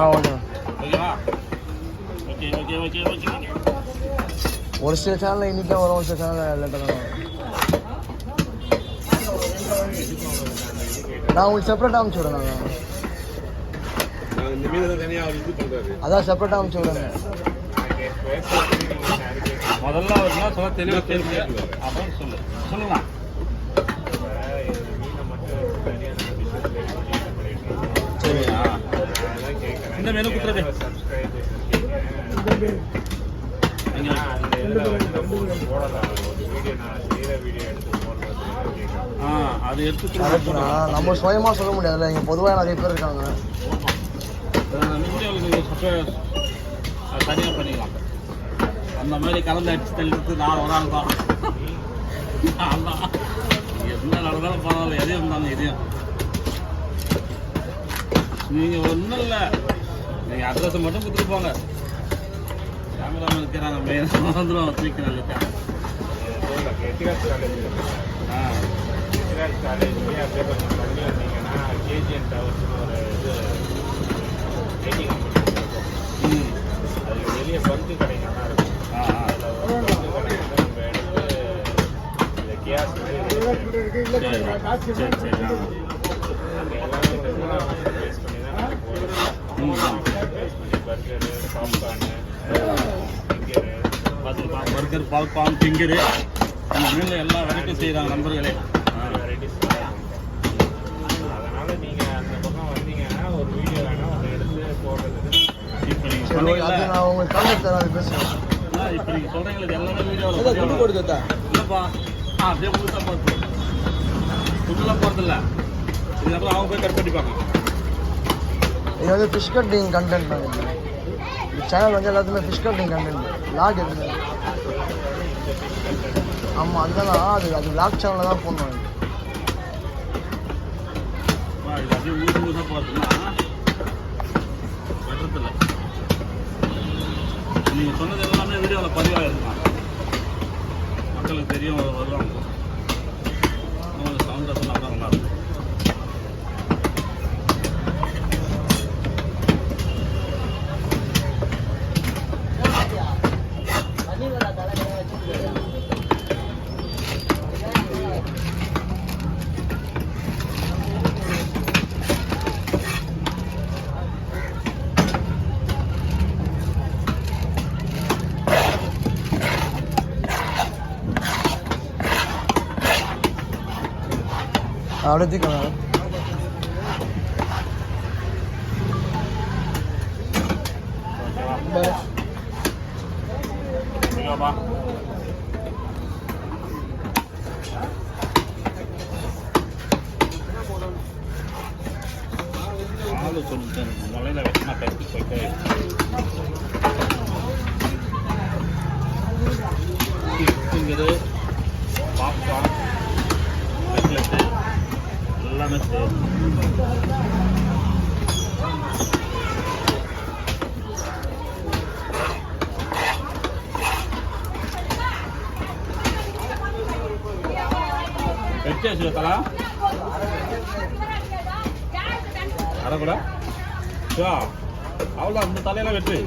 Okay ஓகேவா? Okay okay okay okay okay. ஒரு சில சேனலில் இன்னைக்கு வரும், ஒரு சில சேனலில் லேட்டாக தான் வரும். நான் உங்களுக்கு செப்பரேட்டாக அனுப்பிச்சி விட்றேன். இந்த மீன் தனியாக அவர் இது பண்ணுறாரு. அதான் செப்பரேட்டாக அனுப்பிச்சி விட்றேன். முதல்ல அவருனா சொல்ல தெளிவாக தெரிஞ்சு அப்படின்னு சொல்லுங்க. சரியா? இந்த மெனு கொடுத்துறது அது எடுத்து நம்ம சுயமாக சொல்ல முடியாதுல்ல, இங்கே பொதுவாக நிறைய பேர் இருக்காங்க. தனியாக பண்ணிக்கலாம். அந்த மாதிரி கலந்து அடிச்சு தள்ளிட்டு நான் ஒரு ஆள் தான். என்ன நடந்தாலும் பரவாயில்ல, எதையும் இருந்தாங்க எதையும். நீங்கள் ஒன்றும் இல்லை, நீங்கள் அட்ரஸை மட்டும் கொடுத்துட்டு போங்க. கேமராமேன் இருக்கிறாங்க, மெயின் வந்துடும் சீக்கிரம் இருக்கா. காலேஜ்லேயே அப்படியே கொஞ்சம் தள்ளி வந்தீங்கன்னா கேஜிஎன் டவர்ஸ்னு ஒரு இது ஐடி கம்பெனி இருக்கும். அதுக்கு வெளியே பங்கு கடைங்கள்லாம் இருக்கும். அதில் ஒரு பங்கு கடை வந்து நம்ம எடுத்து இந்த கேஸ் அங்கே எல்லாமே இந்த மூணாவது பேஸ் பண்ணி தான் நாங்கள் போடுறோம். பேஸ் பண்ணி burger, popcorn, finger, burger, popcorn, finger, அந்த மீனில் எல்லா வெரைட்டியும் செய்கிறாங்க நண்பர்களே. வெரைட்டிஸ். அதனால் நீங்கள் அந்த பக்கம் வந்தீங்கன்னா ஒரு வீடியோ வேணால் ஒன்று எடுத்து போடுறது. இப்போ நீங்கள் சொன்னீங்கல்ல, நான் உங்களுக்கு கான்டாக்ட் தரேன், பேசுகிறேன். இப்போ நீங்கள் சொல்கிறீங்களா எல்லாமே வீடியோவில் கொடுத்தா இல்லைப்பா. அப்படியே புதுசாக போகிறது, புதுலாம் போகிறதில்ல. இதுக்கப்புறம் அவங்க போய் கட் பண்ணிப்பாங்க. இது வந்து ஃபிஷ் கட்டிங் கண்டென்ட் பண்ணுங்க. இந்த சேனல் வந்து எல்லாத்துமே ஃபிஷ் கட்டிங் கண்டென்ட் லாக் இருக்குது. ஆமாம், அதுதான் அது லாக் சேனலில் தான் போடணும். இது அப்படியே ஊருக்கு போகிறதுன்னா வெட்டுறதில்ல. நீங்கள் சொன்னது எல்லாமே வீடியோவில் பதிவாக இருக்கலாம், மக்களுக்கு தெரியும், வருவாங்க. உங்களுக்கு சவுண்ட் சொன்னால் தான் நல்லாயிருக்கும். அப்படியே தூக்கலாம். ஓகேவா? ஆளு சொல்லிட்டேன், மலையில் வெட்டினா கட்டி போயிட்டே ஃபிங்கரு, பாப்கார்ன், கட்லெட்டு எல்லாமே சேரும். வெட்டியாச்சு தலா அரைக்கூட அவ்வளோ அந்த தலையெல்லாம் வெட்டு.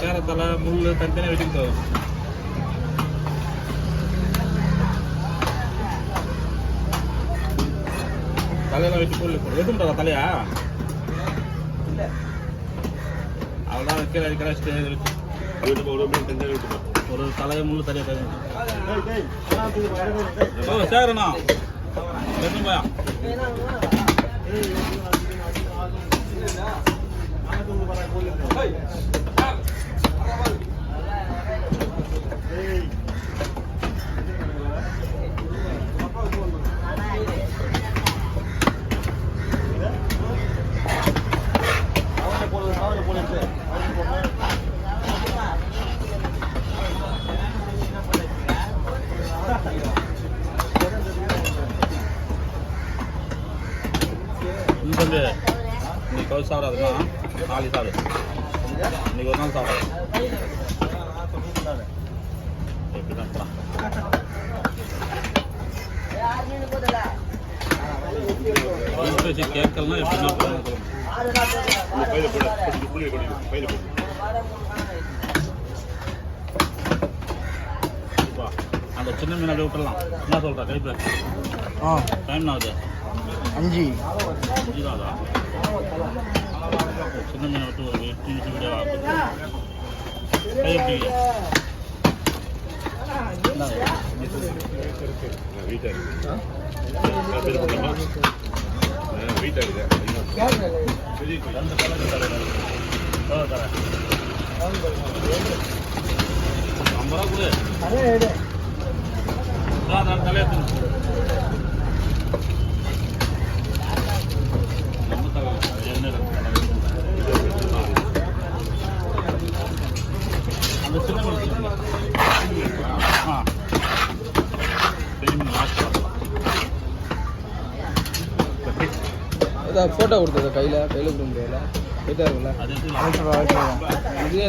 சேர தலை முள் தனித்தனியாக வெட்டிக்கிட்டு வரும். தலையெல்லாம் வெட்டி போடல, வெட்டும்டா தலையா. அவ்வளோதான் வைக்கிற வைக்கிற ஸ்டேஜ் ஒரு தலையை முள் தனியாக ஓ சரிண்ணா வெட்டும் போயா. இன்னைக்கு கவுச்சு சாப்பிடாதுன்னா நாளைக்கு சாப்பிடு. இன்னைக்கு ஒரு நாள் சாப்பிடாது. எப்படி தான் பேசி கேட்கலன்னா எப்படின்னா போகணும். அந்த சின்ன மீன் அப்படியே விட்டுடலாம். என்ன சொல்கிறா கைப்பில் ஆ டைம் ஆகுது 5 இதாதா சின்ன மீனை விட்டு ஒரு 8 நிமிஷம் வீடியோ ஆகுது. கை எப்படி ரெண்டு கலக்கு தரேன் 50 ரூபா கொடு. தலையை நம்ம தலை அந்த சின்ன மீன் ஆ பெரிய மீன் லாஸ்ட் ஃபோட்டோ கொடுத்தது கையில் கொடுக்க முடியல போயிட்டா இருக்குல்ல அது இதுவே